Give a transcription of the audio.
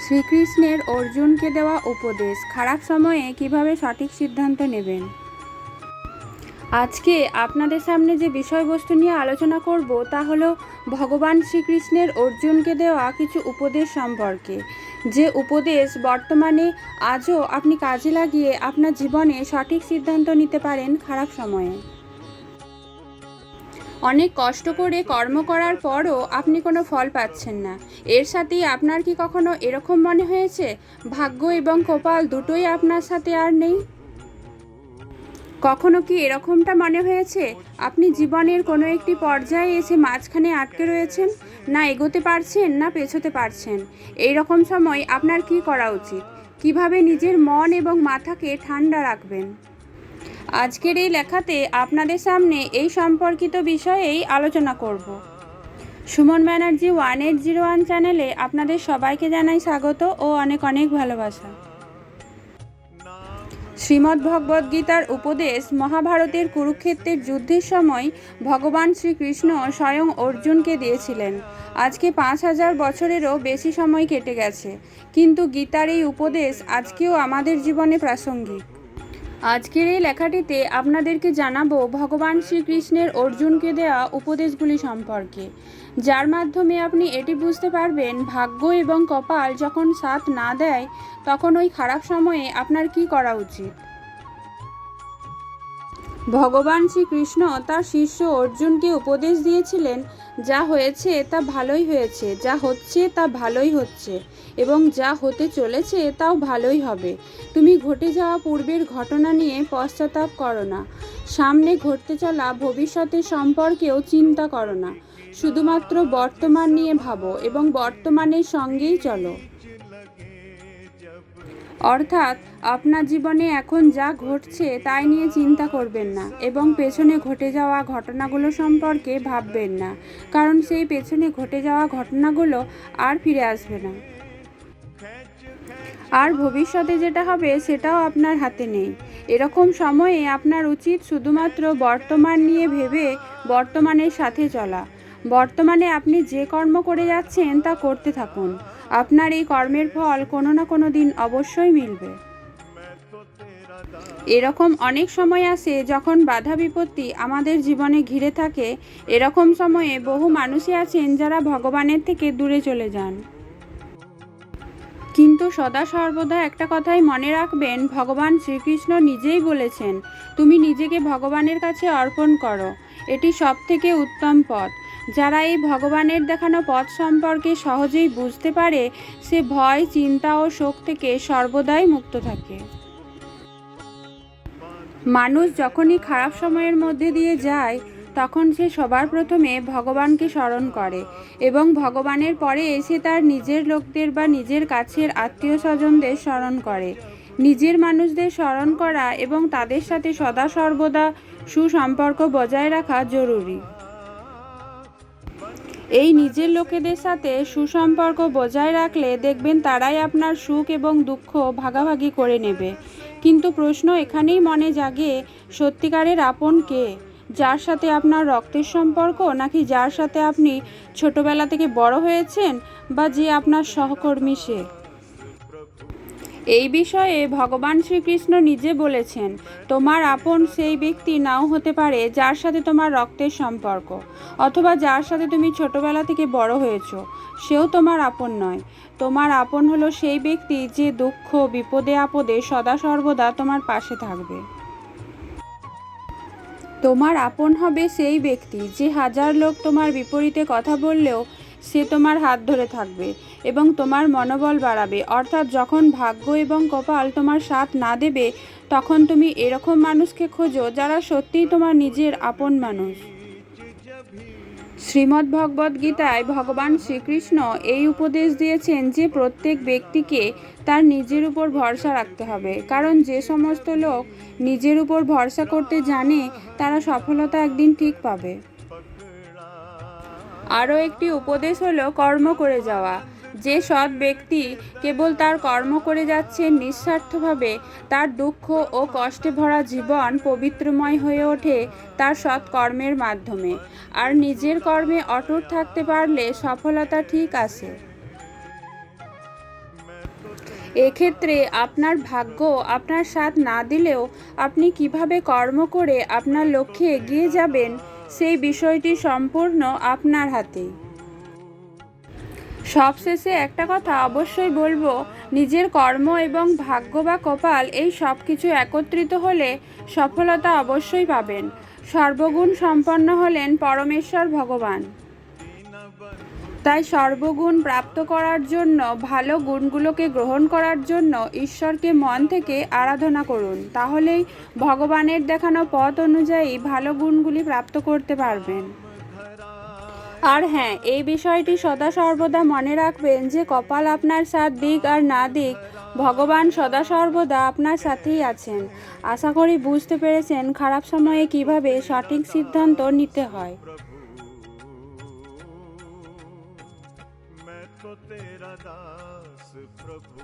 শ্রীকৃষ্ণের অর্জুনকে দেওয়া উপদেশ, খারাপ সময়ে কিভাবে সঠিক সিদ্ধান্ত নেবেন। আজকে আপনাদের সামনে যে বিষয়বস্তু নিয়ে আলোচনা করব তা হলো ভগবান শ্রীকৃষ্ণের অর্জুনকে দেওয়া কিছু উপদেশ সম্পর্কে, যে উপদেশ বর্তমানে আজও আপনি কাজে লাগিয়ে আপনার জীবনে সঠিক সিদ্ধান্ত নিতে পারেন খারাপ সময়ে। অনেক কষ্ট করে কর্ম করার পরও আপনি কোনো ফল পাচ্ছেন না, এর সাথেই আপনার কি কখনো এরকম মনে হয়েছে ভাগ্য এবং কপাল দুটোই আপনার সাথে আর নেই? কখনো কি এরকমটা মনে হয়েছে আপনি জীবনের কোনো একটি পর্যায়ে এসে মাঝখানে আটকে রয়েছেন, না এগোতে পারছেন না পেছোতে পারছেন? এই রকম সময় আপনার কি করা উচিত? কিভাবে নিজের মন এবং মাথাকে ঠান্ডা রাখবেন? আজকের এই লেখাতে আপনাদের সামনে এই সম্পর্কিত বিষয়েই আলোচনা করব। সুমন ব্যানার্জি 1801 চ্যানেলে আপনাদের সবাইকে জানাই স্বাগত ও অনেক অনেক ভালোবাসা। শ্রীমদ্ভগবদ্গীতার উপদেশ মহাভারতের কুরুক্ষেত্রের যুদ্ধের সময় ভগবান শ্রীকৃষ্ণ স্বয়ং অর্জুনকে দিয়েছিলেন। আজকে 5000 বছরেরও বেশি সময় কেটে গেছে, কিন্তু গীতার এই উপদেশ আজকেও আমাদের জীবনে প্রাসঙ্গিক। আজকের এই লেখাটিতে আপনাদেরকে জানাবো ভগবান শ্রীকৃষ্ণের অর্জুনকে দেওয়া উপদেশগুলি সম্পর্কে, যার মাধ্যমে আপনি এটি বুঝতে পারবেন ভাগ্য এবং কপাল যখন সাথ না দেয় তখন ওই খারাপ সময়ে আপনার কি করা উচিত। ভগবান শ্রীকৃষ্ণ তার শিষ্য অর্জুনকে উপদেশ দিয়েছিলেন, যা হয়েছে তা ভালোই হয়েছে, যা হচ্ছে তা ভালোই হচ্ছে, এবং যা হতে চলেছে তাও ভালোই হবে। তুমি ঘটে যাওয়া পূর্বের ঘটনা নিয়ে পশ্চাতাপ করো না, সামনে ঘটতে চলা ভবিষ্যতের সম্পর্কেও চিন্তা করো না, শুধুমাত্র বর্তমান নিয়ে ভাবো এবং বর্তমানের সঙ্গেই চলো। অর্থাৎ আপনার জীবনে এখন যা ঘটছে তাই নিয়ে চিন্তা করবেন না এবং পেছনে ঘটে যাওয়া ঘটনাগুলো সম্পর্কে ভাববেন না, কারণ সেই পেছনে ঘটে যাওয়া ঘটনাগুলো আর ফিরে আসবে না। আর ভবিষ্যতে যেটা হবে সেটাও আপনার হাতে নেই। এরকম সময়ে আপনার উচিত শুধুমাত্র বর্তমান নিয়ে ভেবে বর্তমানের সাথে চলা। বর্তমানে আপনি যে কর্ম করে যাচ্ছেন তা করতে থাকুন, আপনার এই কর্মের ফল কোনো না কোনো দিন অবশ্যই মিলবে। এরকম অনেক সময় আসে যখন বাধা বিপত্তি আমাদের জীবনে ঘিরে থাকে। এরকম সময়ে বহু মানুষই আছেন যারা ভগবানের থেকে দূরে চলে যান। কিন্তু সদা সর্বদা একটা কথাই মনে রাখবেন, ভগবান শ্রীকৃষ্ণ নিজেই বলেছেন তুমি নিজেকে ভগবানের কাছে অর্পণ করো, এটি সবথেকে উত্তম পথ। যারা এই ভগবানের দেখানো পথ সম্পর্কে সহজেই বুঝতে পারে সে ভয়, চিন্তা ও শোক থেকে সর্বদাই মুক্ত থাকে। মানুষ যখনই খারাপ সময়ের মধ্যে দিয়ে যায় তখন সে সবার প্রথমে ভগবানকে স্মরণ করে এবং ভগবানের পরে এসে তার নিজের লোকদের বা নিজের কাছের আত্মীয় স্বজনদের স্মরণ করে। নিজের মানুষদের স্মরণ করা এবং তাদের সাথে সদা সর্বদা সুসম্পর্ক বজায় রাখা জরুরি। এই নিজের লোকেদের সাথে সুসম্পর্ক বজায় রাখলে দেখবেন তারাই আপনার সুখ এবং দুঃখ ভাগাভাগি করে নেবে। কিন্তু প্রশ্ন এখানেই মনে জাগে, সত্যিকারের আপন কে? যার সাথে আপনার রক্তের সম্পর্ক, নাকি যার সাথে আপনি ছোটবেলা থেকে বড় হয়েছেন, বা যে আপনার সহকর্মী সে? এই বিষয়ে ভগবান শ্রীকৃষ্ণ নিজে বলেছেন, তোমার আপন সেই ব্যক্তি নাও হতে পারে যার সাথে তোমার রক্তের সম্পর্ক, অথবা যার সাথে তুমি ছোটবেলা থেকে বড় হয়েছো, সেও তোমার আপন নয়। তোমার আপন হলো সেই ব্যক্তি যে দুঃখ বিপদে আপদে সদা সর্বদা তোমার পাশে থাকবে। তোমার আপন হবে সেই ব্যক্তি যে হাজার লোক তোমার বিপরীতে কথা বললেও সে তোমার হাত ধরে থাকবে এবং তোমার মনোবল বাড়াবে। অর্থাৎ যখন ভাগ্য এবং কপাল তোমার সাথ না দেবে তখন তুমি এরকম মানুষকে খোঁজো যারা সত্যিই তোমার নিজের আপন মানুষ। শ্রীমদ্ভগবদ্গীতায় ভগবান শ্রীকৃষ্ণ এই উপদেশ দিয়েছেন যে প্রত্যেক ব্যক্তিকে তার নিজের উপর ভরসা রাখতে হবে, কারণ যে সমস্ত লোক নিজের উপর ভরসা করতে জানে তারা সফলতা একদিন ঠিক পাবে। আরও একটি উপদেশ হলো কর্ম করে যাওয়া। যে সৎ ব্যক্তি কেবল তার কর্ম করে যাচ্ছে নিঃস্বার্থভাবে, তার দুঃখ ও কষ্টে ভরা জীবন পবিত্রময় হয়ে ওঠে তার সৎ কর্মের মাধ্যমে। আর নিজের কর্মে অটুট থাকতে পারলে সফলতা ঠিক আসে। এক্ষেত্রে আপনার ভাগ্য আপনার সাথ না দিলেও আপনি কিভাবে কর্ম করে আপনার লক্ষ্যে এগিয়ে যাবেন সেই বিষয়টি সম্পূর্ণ আপনার হাতে। সবশেষে একটা কথা অবশ্যই বলবো, নিজের কর্ম এবং ভাগ্য বা কপাল এই সব কিছু একত্রিত হলে সফলতা অবশ্যই পাবেন। সর্বগুণ সম্পন্ন হলেন পরমেশ্বর ভগবান। তাই সর্বগুণ প্রাপ্ত করার জন্য, ভালো গুণগুলোকে গ্রহণ করার জন্য ঈশ্বরকে মন থেকে আরাধনা করুন। তাহলেই ভগবানের দেখানো পথ অনুযায়ী ভালো গুণগুলি প্রাপ্ত করতে পারবেন। আর হ্যাঁ, এই বিষয়টি সদা সর্বদা মনে রাখবেন যে কপাল আপনার সাথ দিক আর না দিক, ভগবান সদা সর্বদা আপনার সাথেই আছেন। আশা করি বুঝতে পেরেছেন খারাপ সময়ে কিভাবে সঠিক সিদ্ধান্ত নিতে হয়। मैं तो तेरा दास प्रभु।